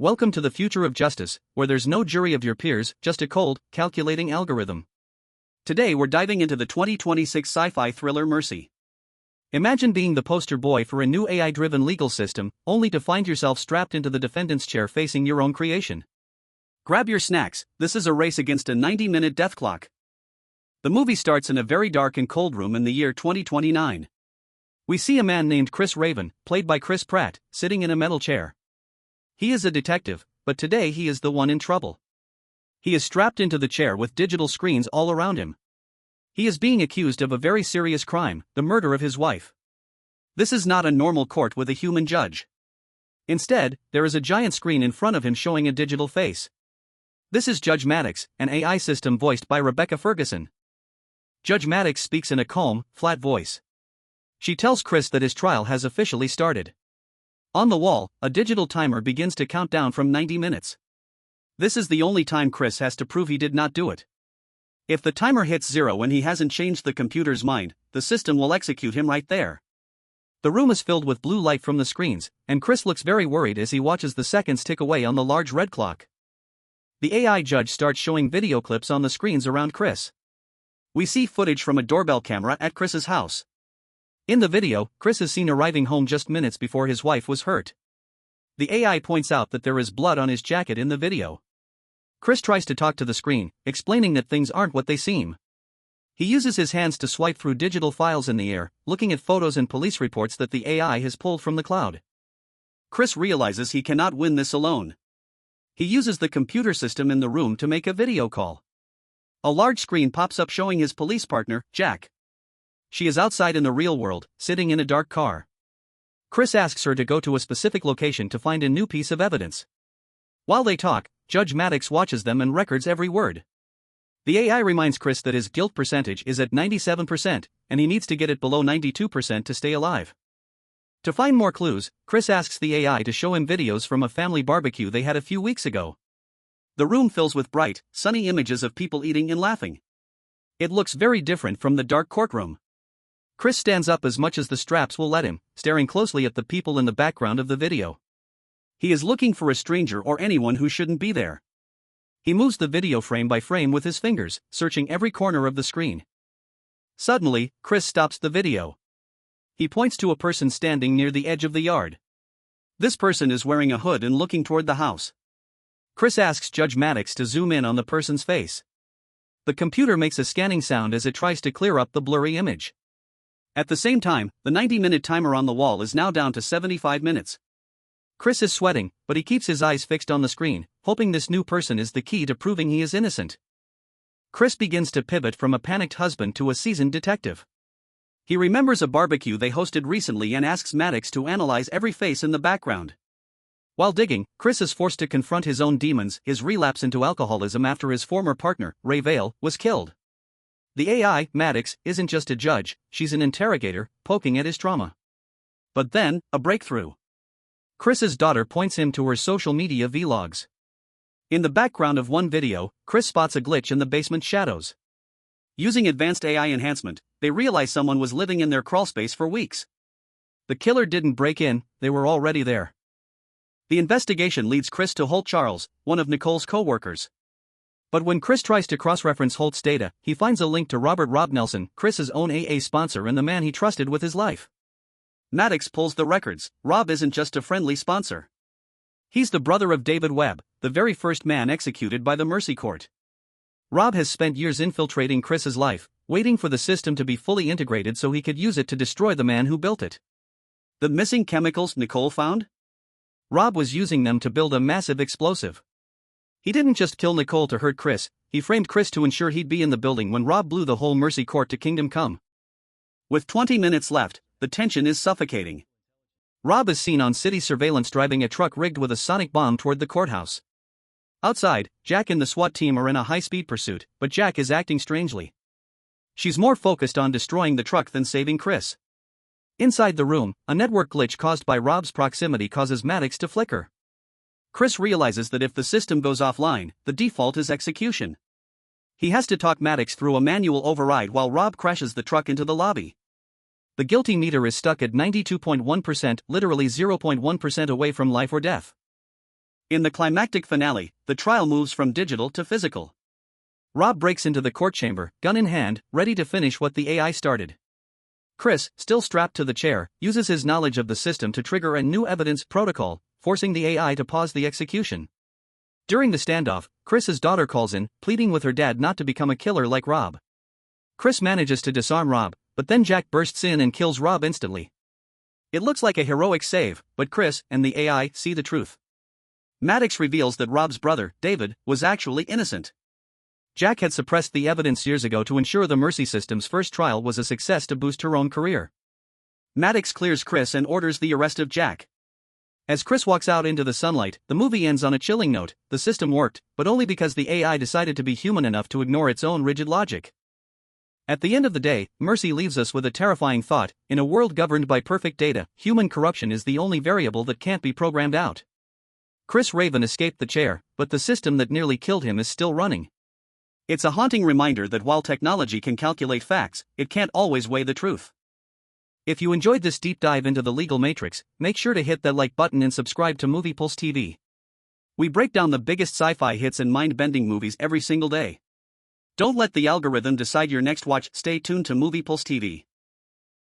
Welcome to the future of justice, where there's no jury of your peers, just a cold, calculating algorithm. Today we're diving into the 2026 sci-fi thriller Mercy. Imagine being the poster boy for a new AI-driven legal system, only to find yourself strapped into the defendant's chair facing your own creation. Grab your snacks, this is a race against a 90-minute death clock. The movie starts in a very dark and cold room in the year 2029. We see a man named Chris Raven, played by Chris Pratt, sitting in a metal chair. He is a detective, but today he is the one in trouble. He is strapped into the chair with digital screens all around him. He is being accused of a very serious crime, the murder of his wife. This is not a normal court with a human judge. Instead, there is a giant screen in front of him showing a digital face. This is Judge Maddox, an AI system voiced by Rebecca Ferguson. Judge Maddox speaks in a calm, flat voice. She tells Chris that his trial has officially started. On the wall, a digital timer begins to count down from 90 minutes. This is the only time Chris has to prove he did not do it. If the timer hits 0 and he hasn't changed the computer's mind, the system will execute him right there. The room is filled with blue light from the screens, and Chris looks very worried as he watches the seconds tick away on the large red clock. The AI judge starts showing video clips on the screens around Chris. We see footage from a doorbell camera at Chris's house. In the video, Chris is seen arriving home just minutes before his wife was hurt. The AI points out that there is blood on his jacket in the video. Chris tries to talk to the screen, explaining that things aren't what they seem. He uses his hands to swipe through digital files in the air, looking at photos and police reports that the AI has pulled from the cloud. Chris realizes he cannot win this alone. He uses the computer system in the room to make a video call. A large screen pops up showing his police partner, Jack. She is outside in the real world, sitting in a dark car. Chris asks her to go to a specific location to find a new piece of evidence. While they talk, Judge Maddox watches them and records every word. The AI reminds Chris that his guilt percentage is at 97%, and he needs to get it below 92% to stay alive. To find more clues, Chris asks the AI to show him videos from a family barbecue they had a few weeks ago. The room fills with bright, sunny images of people eating and laughing. It looks very different from the dark courtroom. Chris stands up as much as the straps will let him, staring closely at the people in the background of the video. He is looking for a stranger or anyone who shouldn't be there. He moves the video frame by frame with his fingers, searching every corner of the screen. Suddenly, Chris stops the video. He points to a person standing near the edge of the yard. This person is wearing a hood and looking toward the house. Chris asks Judge Maddox to zoom in on the person's face. The computer makes a scanning sound as it tries to clear up the blurry image. At the same time, the 90-minute timer on the wall is now down to 75 minutes. Chris is sweating, but he keeps his eyes fixed on the screen, hoping this new person is the key to proving he is innocent. Chris begins to pivot from a panicked husband to a seasoned detective. He remembers a barbecue they hosted recently and asks Maddox to analyze every face in the background. While digging, Chris is forced to confront his own demons, his relapse into alcoholism after his former partner, Ray Vale, was killed. The AI, Maddox, isn't just a judge, she's an interrogator, poking at his trauma. But then, a breakthrough. Chris's daughter points him to her social media vlogs. In the background of one video, Chris spots a glitch in the basement shadows. Using advanced AI enhancement, they realize someone was living in their crawlspace for weeks. The killer didn't break in, they were already there. The investigation leads Chris to Holt Charles, one of Nicole's co-workers. But when Chris tries to cross-reference Holt's data, he finds a link to Rob Nelson, Chris's own AA sponsor and the man he trusted with his life. Maddox pulls the records. Rob isn't just a friendly sponsor. He's the brother of David Webb, the very first man executed by the Mercy Court. Rob has spent years infiltrating Chris's life, waiting for the system to be fully integrated so he could use it to destroy the man who built it. The missing chemicals Nicole found? Rob was using them to build a massive explosive. He didn't just kill Nicole to hurt Chris, he framed Chris to ensure he'd be in the building when Rob blew the whole Mercy Court to kingdom come. With 20 minutes left, the tension is suffocating. Rob is seen on city surveillance driving a truck rigged with a sonic bomb toward the courthouse. Outside, Jack and the SWAT team are in a high-speed pursuit, but Jack is acting strangely. She's more focused on destroying the truck than saving Chris. Inside the room, a network glitch caused by Rob's proximity causes Maddox to flicker. Chris realizes that if the system goes offline, the default is execution. He has to talk Maddox through a manual override while Rob crashes the truck into the lobby. The guilty meter is stuck at 92.1%, literally 0.1% away from life or death. In the climactic finale, the trial moves from digital to physical. Rob breaks into the court chamber, gun in hand, ready to finish what the AI started. Chris, still strapped to the chair, uses his knowledge of the system to trigger a new evidence protocol, forcing the AI to pause the execution. During the standoff, Chris's daughter calls in, pleading with her dad not to become a killer like Rob. Chris manages to disarm Rob, but then Jack bursts in and kills Rob instantly. It looks like a heroic save, but Chris and the AI see the truth. Maddox reveals that Rob's brother, David, was actually innocent. Jack had suppressed the evidence years ago to ensure the Mercy System's first trial was a success to boost her own career. Maddox clears Chris and orders the arrest of Jack. As Chris walks out into the sunlight, the movie ends on a chilling note. The system worked, but only because the AI decided to be human enough to ignore its own rigid logic. At the end of the day, Mercy leaves us with a terrifying thought: in a world governed by perfect data, human corruption is the only variable that can't be programmed out. Chris Raven escaped the chair, but the system that nearly killed him is still running. It's a haunting reminder that while technology can calculate facts, it can't always weigh the truth. If you enjoyed this deep dive into the legal matrix, make sure to hit that like button and subscribe to Movie Pulse TV. We break down the biggest sci-fi hits and mind-bending movies every single day. Don't let the algorithm decide your next watch. Stay tuned to Movie Pulse TV.